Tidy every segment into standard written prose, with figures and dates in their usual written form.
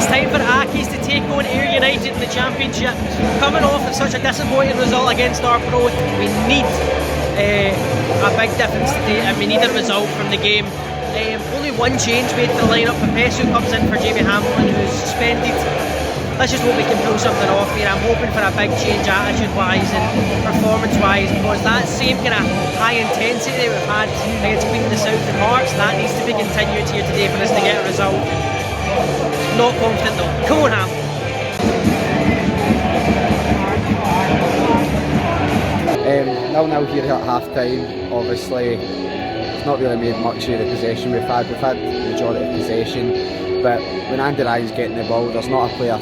It's time for Accies to take on Ayr United in the Championship. Coming off of such a disappointing result against Arbroath, we need a big difference today, and we need a result from the game. Only one change made to the lineup. Pepesu comes in for Jamie Hamilton, who's suspended. Let's just hope we can pull something off here. I'm hoping for a big change attitude-wise and performance-wise, because that same kind of high intensity that we've had against Queen of the South and Hearts, that needs to be continued here today for us to get a result. Not confident though. Come on, Ham. 0-0 here at half time. Obviously, it's not really made much of the possession we've had. We've had the majority of possession, but when Andy Ryan's getting the ball, there's not a player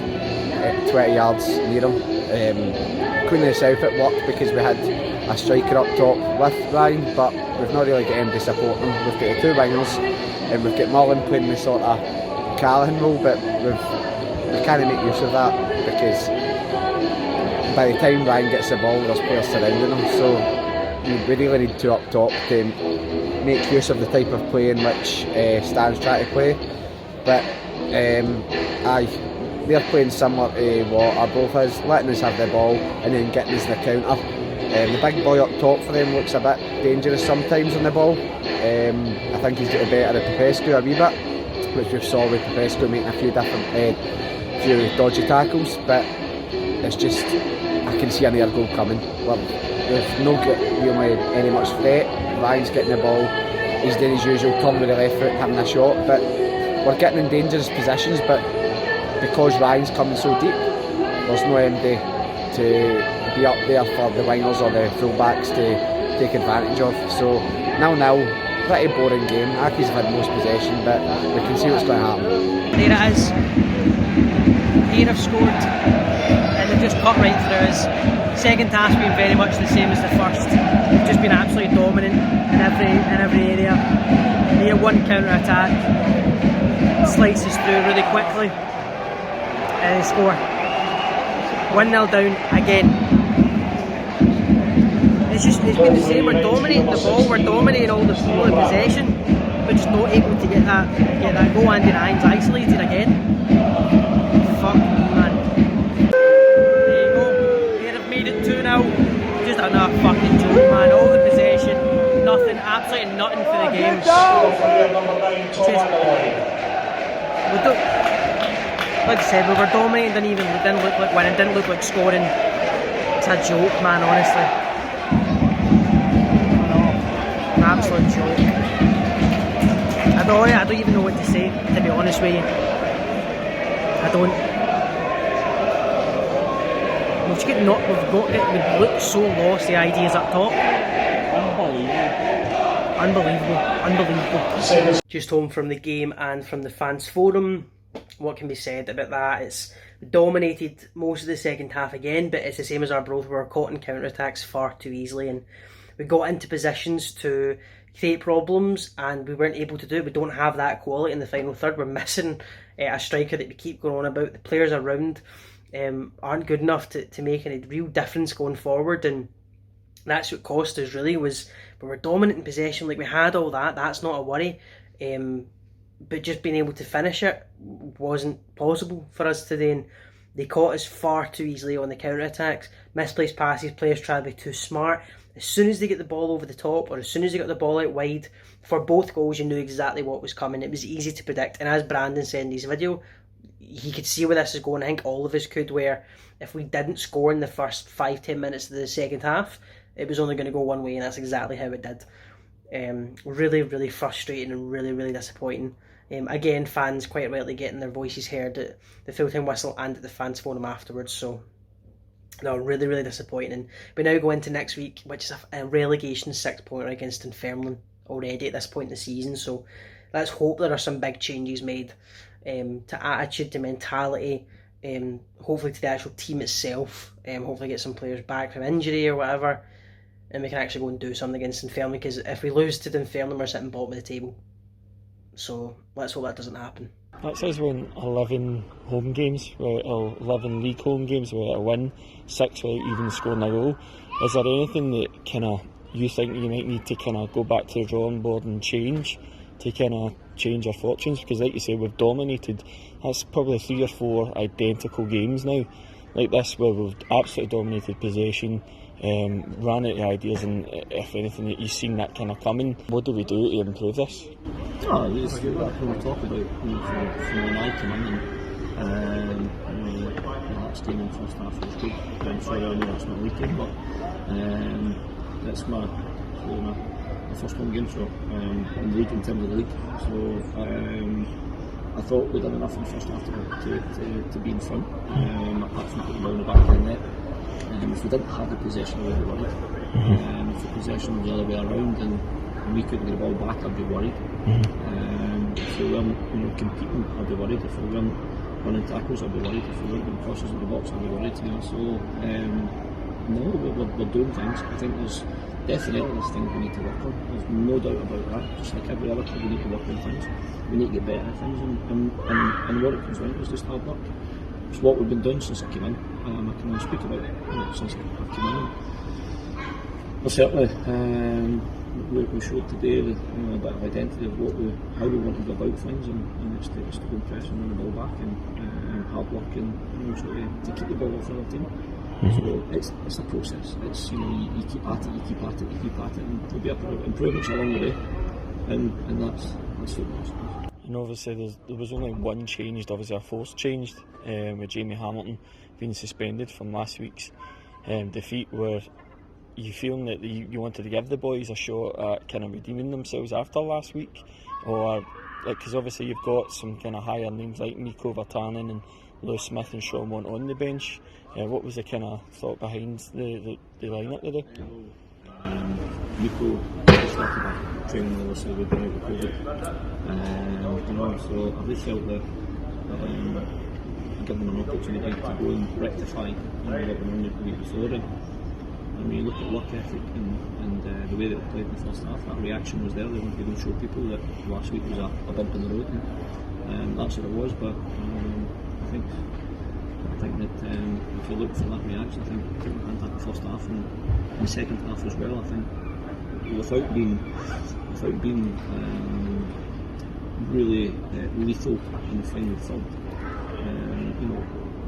20 yards near him. Queen of the South, it worked because we had a striker up top with Ryan, but we've not really got him to support him. We've got the two wingers, and we've got Mullen playing the sort of Callahan role, but we can't make use of that because by the time Ryan gets the ball, there's players surrounding him. So we really need two up top to make use of the type of play in which Stan's trying to play. But they're playing similar to what Arbroath is, letting us have the ball and then getting us the counter. The big boy up top for them looks a bit dangerous sometimes on the ball. I think he's got the better of Pepesu a wee bit, which we saw with Pepesu making a few different few dodgy tackles, but it's just, I can see an air goal coming. We've not got really any much threat. Ryan's getting the ball, he's doing his usual turn with the left foot, having a shot, but we're getting in dangerous positions, but because Ryan's coming so deep, there's no MD to be up there for the wingers or the full-backs to take advantage of. So 0-0, pretty boring game. Accies have had most possession, but we can see what's going to happen. There it is. Ayr have scored, and they've just cut right through us. Second half's been very much the same as the first. We've just been absolutely dominant in every area. Ayr one counter-attack, slices through really quickly, and they score. 1-0 down again. It's been the same. We're dominating the ball, we're dominating all the possession, but just not able to get that goal. Andy Ryan's isolated again. Fuck me, man. There you go. They have made it 2-0. Just another fucking joke, man. All the possession, nothing, absolutely nothing for the game. Like I said, we were dominating, didn't look like winning, didn't look like scoring. It's a joke, man, honestly. An absolute joke. I don't even know what to say, to be honest with you. I don't. We've looked so lost, the ideas up top. Unbelievable. Just home from the game and from the fans forum. What can be said about that? It's dominated most of the second half again, but it's the same as Arbroath. We were caught in counter-attacks far too easily, and we got into positions to create problems and we weren't able to do it. We don't have that quality in the final third. We're missing a striker that we keep going on about. The players around aren't good enough to make any real difference going forward, and that's what cost us really. Was we were dominant in possession, like we had all that. That's not a worry. But just being able to finish it wasn't possible for us today, and they caught us far too easily on the counter-attacks. Misplaced passes, players try to be too smart. As soon as they get the ball over the top, or as soon as they got the ball out wide, for both goals you knew exactly what was coming. It was easy to predict, and as Brandon said in his video, he could see where this is going. I think all of us could, where if we didn't score in the first 5-10 minutes of the second half, it was only going to go one way, and that's exactly how it did. Really, really frustrating and really, really disappointing. Again, fans quite rightly getting their voices heard at the full-time whistle and at the fans forum afterwards. So, no, really, really disappointing. And we now go into next week, which is a relegation 6-pointer against Dunfermline already at this point in the season. So, let's hope there are some big changes made to attitude, to mentality, hopefully to the actual team itself. Hopefully get some players back from injury or whatever, and we can actually go and do something against Dunfermline, because if we lose to Dunfermline, we're sitting bottom of the table. So let's hope that doesn't happen. That says we're in 11 home games, or 11 league home games without a win, 6 without even scoring a goal. Is there anything that you think you might need to go back to the drawing board and change to kind of change our fortunes, because like you say, we've dominated. That's probably 3 or 4 identical games now like this where we've absolutely dominated possession, ran out of ideas, and if anything you've seen that kind of coming. What do we do to improve this? No, it's when we talk about from when I come in, and the last game in the first half was good. I'm sorry, I know it's not a league game, but that's my first home game, so in the league, in terms of the league. So I thought we'd done enough in the first half to be in front, apart from putting the ball in the back of the net. If we didn't have the possession, I would be worried. If the possession was the other way around and we couldn't get the ball back, I'd be worried. If we weren't competing, I'd be worried. If we weren't running tackles, I'd be worried. If we weren't getting crosses in the box, I'd be worried. So no, we're doing things. I think there's definitely things we need to work on. There's no doubt about that. Just like every other club, we need to work on things. We need to get better at things, and what it comes down to is just hard work. It's what we've been doing since I came in. I can only speak about it since I came in. Well, certainly, we showed today a bit of identity of how we want to go about things, and it's to go press and win the ball back, and hard work, and to keep the ball off the other team. So it's a process. It's you keep at it, you keep at it, you keep at it, and there'll be improvements along the way, and that's football. And obviously there was only one changed, obviously a force changed, with Jamie Hamilton being suspended from last week's defeat. Were you feeling that you wanted to give the boys a shot at kind of redeeming themselves after last week, or because obviously you've got some kind of higher names like Miko Vartanen and Lewis Smith and Sean Mont on the bench? What was the kind of thought behind the lineup today? Miko started back training obviously with COVID, so I really felt that given them an opportunity to go and rectify what went on the week before. And when you look at work ethic and the way that they played in the first half, that reaction was there. They wanted to go and show people that last week was a bump in the road, and that's what it was. But I think that if you look for that reaction, I think we had that in the first half and in the second half as well. I think without being really lethal in the final third,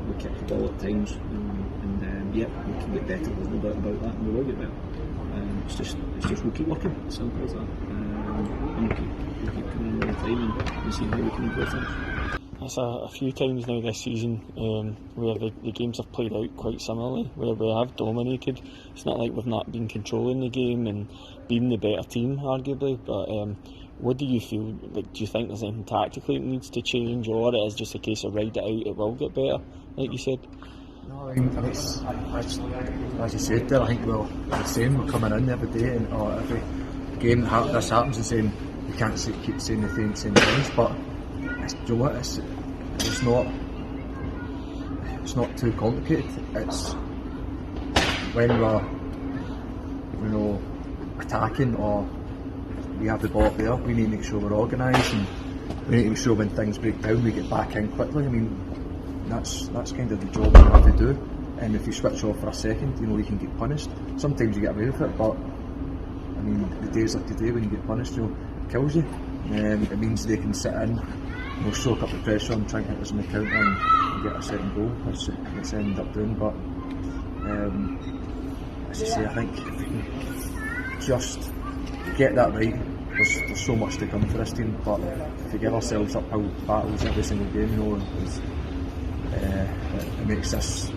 we kicked the ball at times, and we can get better. There's no doubt about that, and we will get better. It's just we'll keep working. Simple as that. And we'll keep coming in all the time and see how we can improve things. That's a few times now this season where the games have played out quite similarly, where we have dominated. It's not like we've not been controlling the game and being the better team, arguably, but what do you feel? Like, do you think there's anything tactically that needs to change, or it is just a case of ride it out, it will get better, like you said? No, I mean, it's as you said there, I think we're the same. We're coming in every day and every game that this happens and saying we can't keep saying the same things, but do you know what? It's not too complicated. It's when we're attacking or we have the ball up there, we need to make sure we're organised, and we need to make sure when things break down we get back in quickly. I mean, that's kind of the job we have to do, and if you switch off for a second, you can get punished. Sometimes you get away with it, but I mean, the days like today when you get punished, it kills you. It means they can sit in, soak up the pressure and try and hit us in the counter and get a second goal, which it's ended up doing. But as you say, I think if we can just get that right, there's so much to come for this team. But if we give ourselves uphill battles every single game, it makes this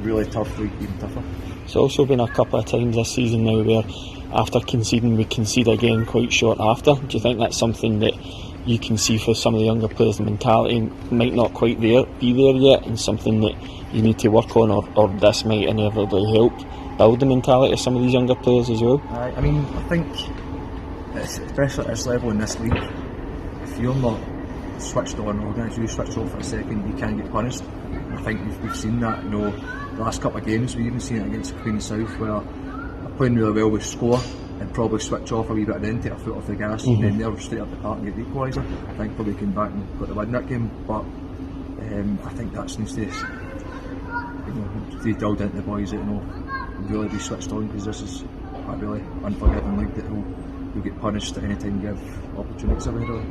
really tough league even tougher. It's also been a couple of times this season now where after conceding we concede again quite short after. Do you think that's something that you can see for some of the younger players? The mentality might not quite be there yet, and something that you need to work on, or this might inevitably help build the mentality of some of these younger players as well? I mean, I think especially at this level in this league, if you're not switched on organised, you switch off for a second, you can get punished. I think we've seen that. The last couple of games, we've even seen it against Queen South, where they're playing really well, we score and probably switch off a wee bit and then take a foot off the gas, and then they're straight up the park and get the equaliser. Thankfully we came back and got the win that game, but I think that needs to be drilled into the boys that really be switched on, because this is a really unforgiving league that will you'll get punished at any time you give opportunities away really.